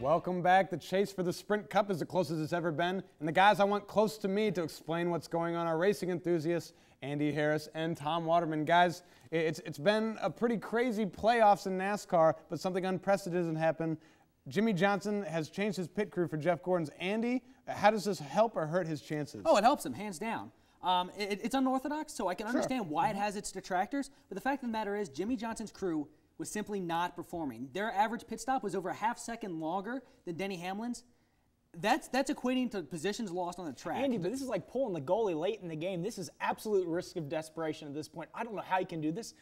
Welcome back. The chase for the Sprint Cup is the closest it's ever been. And the guys I want close to me to explain what's going on are racing enthusiasts Andy Harris and Tom Waterman. Guys, it's been a pretty crazy playoffs in NASCAR, but something unprecedented happened. Jimmie Johnson has changed his pit crew for Jeff Gordon's. Andy, how does this help or hurt his chances? Oh, it helps him, hands down. It's unorthodox, so I can understand why it has its detractors. But the fact of the matter is, Jimmie Johnson's crew was simply not performing. Their average pit stop was over a half-second longer than Denny Hamlin's. That's equating to positions lost on the track. Andy, but this is like pulling the goalie late in the game. This is absolute risk of desperation at this point. I don't know how you can do this.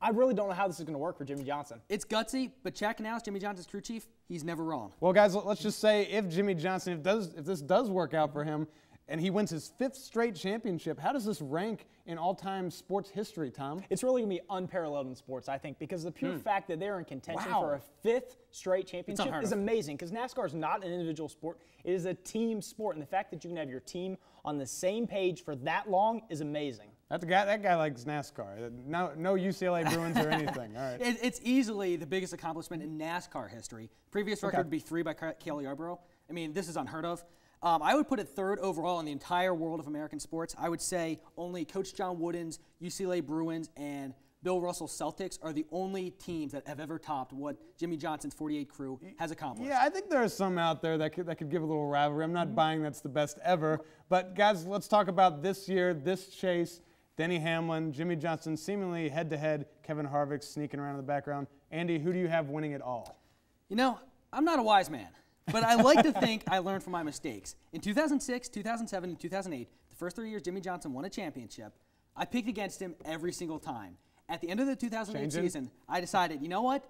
I really don't know how this is going to work for Jimmie Johnson. It's gutsy, but Chad Canals, Jimmie Johnson's crew chief, he's never wrong. Well, guys, let's just say if Jimmie Johnson, if this does work out for him, and he wins his 5th straight championship, how does this rank in all-time sports history, Tom? It's really going to be unparalleled in sports, I think, because the pure fact that they're in contention for a 5th straight championship is amazing, because NASCAR is not an individual sport. It is a team sport, and the fact that you can have your team on the same page for that long is amazing. That guy likes NASCAR. No UCLA Bruins or anything. All right. It's easily the biggest accomplishment in NASCAR history. Previous record would be 3 by Cale Yarborough. I mean, this is unheard of. I would put it 3rd overall in the entire world of American sports. I would say only Coach John Wooden's UCLA Bruins and Bill Russell's Celtics are the only teams that have ever topped what Jimmie Johnson's 48 crew has accomplished. Yeah, I think there are some out there that could give a little rivalry. I'm not buying that's the best ever. But, guys, let's talk about this year, this chase. Denny Hamlin, Jimmie Johnson, seemingly head-to-head. Kevin Harvick sneaking around in the background. Andy, who do you have winning it all? You know, I'm not a wise man. But I like to think I learned from my mistakes. In 2006, 2007, and 2008, the first 3 years Jimmie Johnson won a championship, I picked against him every single time. At the end of the 2008 season, I decided, you know what?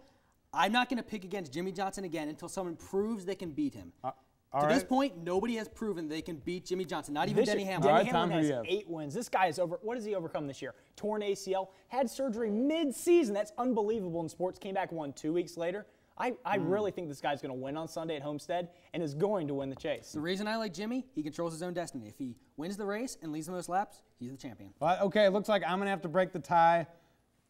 I'm not going to pick against Jimmie Johnson again until someone proves they can beat him. To this point, nobody has proven they can beat Jimmie Johnson, not even Denny Hamlin. Denny Hamlin has 8 wins. This guy is over. What has he overcome this year? Torn ACL, had surgery mid-season. That's unbelievable in sports. Came back, won 2 weeks later. I really think this guy's going to win on Sunday at Homestead and is going to win the chase. The reason I like Jimmie, he controls his own destiny. If he wins the race and leads the most laps, he's the champion. Well, okay, it looks like I'm going to have to break the tie.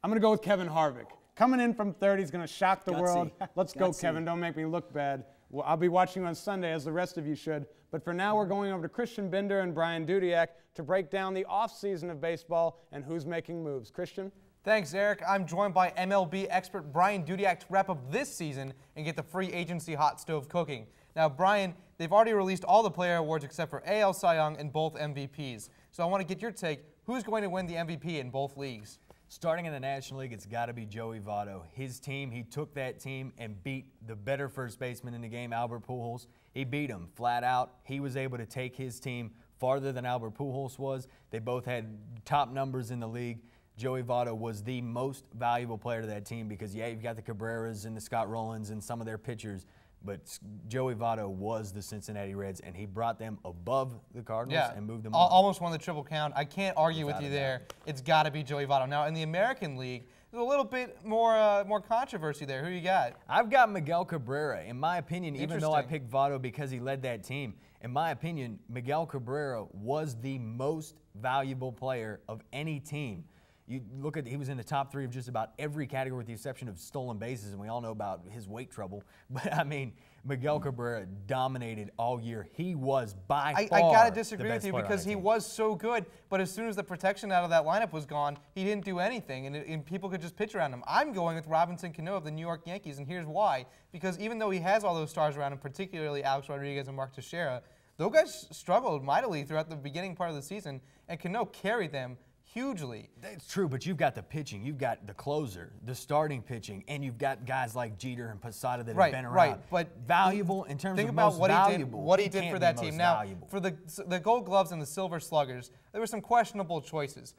I'm going to go with Kevin Harvick. Coming in from 3rd, he's going to shock the world. Let's go, Kevin. Don't make me look bad. Well, I'll be watching you on Sunday, as the rest of you should. But for now, we're going over to Christian Binder and Brian Dudiak to break down the offseason of baseball and who's making moves. Christian? Thanks, Eric. I'm joined by MLB expert Brian Dudiak to wrap up this season and get the free agency hot stove cooking. Now, Brian, they've already released all the player awards except for AL Cy Young and both MVPs. So I want to get your take. Who's going to win the MVP in both leagues? Starting in the National League, it's got to be Joey Votto. His team, he took that team and beat the better first baseman in the game, Albert Pujols. He beat him flat out. He was able to take his team farther than Albert Pujols was. They both had top numbers in the league. Joey Votto was the most valuable player to that team because, yeah, you've got the Cabreras and the Scott Rowlands and some of their pitchers, but Joey Votto was the Cincinnati Reds, and he brought them above the Cardinals and moved them on. Almost won the Triple Crown. I can't argue with you there. It's got to be Joey Votto. Now, in the American League, there's a little bit more controversy there. Who you got? I've got Miguel Cabrera. In my opinion, even though I picked Votto because he led that team, in my opinion, Miguel Cabrera was the most valuable player of any team. You look at, he was in the top 3 of just about every category with the exception of stolen bases, and we all know about his weight trouble. But, I mean, Miguel Cabrera dominated all year. He was by far I got to disagree the with best you player because on he that team. was so good, but as soon as the protection out of that lineup was gone, he didn't do anything, and people could just pitch around him. I'm going with Robinson Cano of the New York Yankees, and here's why. Because even though he has all those stars around him, particularly Alex Rodriguez and Mark Teixeira, those guys struggled mightily throughout the beginning part of the season, and Cano carried them hugely. That's true, but you've got the pitching, you've got the closer, the starting pitching, and you've got guys like Jeter and Posada that have been around. Right, but valuable in terms think of about most what valuable. What he did for that team. Now, for the Gold Gloves and the Silver Sluggers, there were some questionable choices.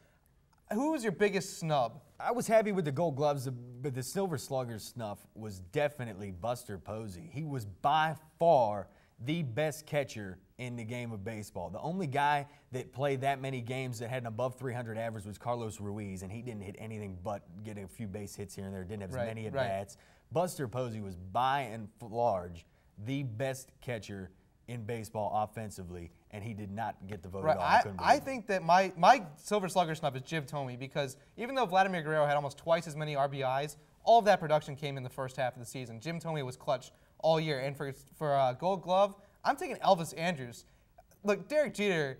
Who was your biggest snub? I was happy with the Gold Gloves, but the Silver Sluggers snuff was definitely Buster Posey. He was by far the best catcher in the game of baseball. The only guy that played that many games that had an above 300 average was Carlos Ruiz, and he didn't hit anything but get a few base hits here and there, didn't have as many at-bats. Buster Posey was by and large the best catcher in baseball offensively, and he did not get the vote at all. I think that my Silver Slugger snub is Jim Thome, because even though Vladimir Guerrero had almost twice as many RBIs, all of that production came in the first half of the season. Jim Thome was clutch all year. And for Gold Glove, I'm taking Elvis Andrus. Look, Derek Jeter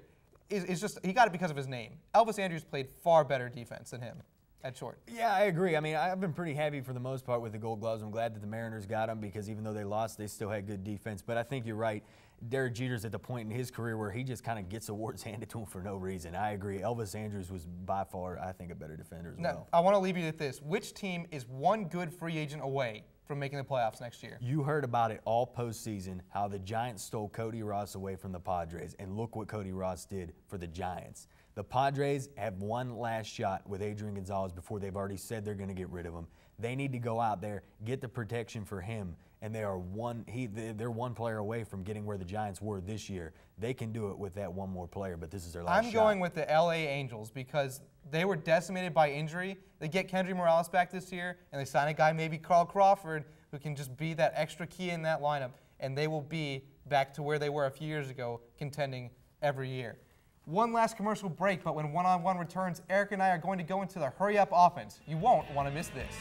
is just, he got it because of his name. Elvis Andrus played far better defense than him at short. Yeah, I agree. I mean, I've been pretty happy for the most part with the Gold Gloves. I'm glad that the Mariners got them because even though they lost, they still had good defense. But I think you're right. Derek Jeter's at the point in his career where he just kind of gets awards handed to him for no reason. I agree. Elvis Andrus was by far, I think, a better defender as well. I want to leave you with this. Which team is one good free agent away from making the playoffs next year? You heard about it all postseason, how the Giants stole Cody Ross away from the Padres, and look what Cody Ross did for the Giants. The Padres have one last shot with Adrian Gonzalez before they've already said they're going to get rid of him. They need to go out there, get the protection for him, and they're one player away from getting where the Giants were this year. They can do it with that one more player, but this is their last shot. I'm going with the LA Angels because they were decimated by injury. They get Kendry Morales back this year, and they sign a guy, maybe Carl Crawford, who can just be that extra key in that lineup, and they will be back to where they were a few years ago, contending every year. One last commercial break, but when one-on-one returns, Eric and I are going to go into the hurry-up offense. You won't want to miss this.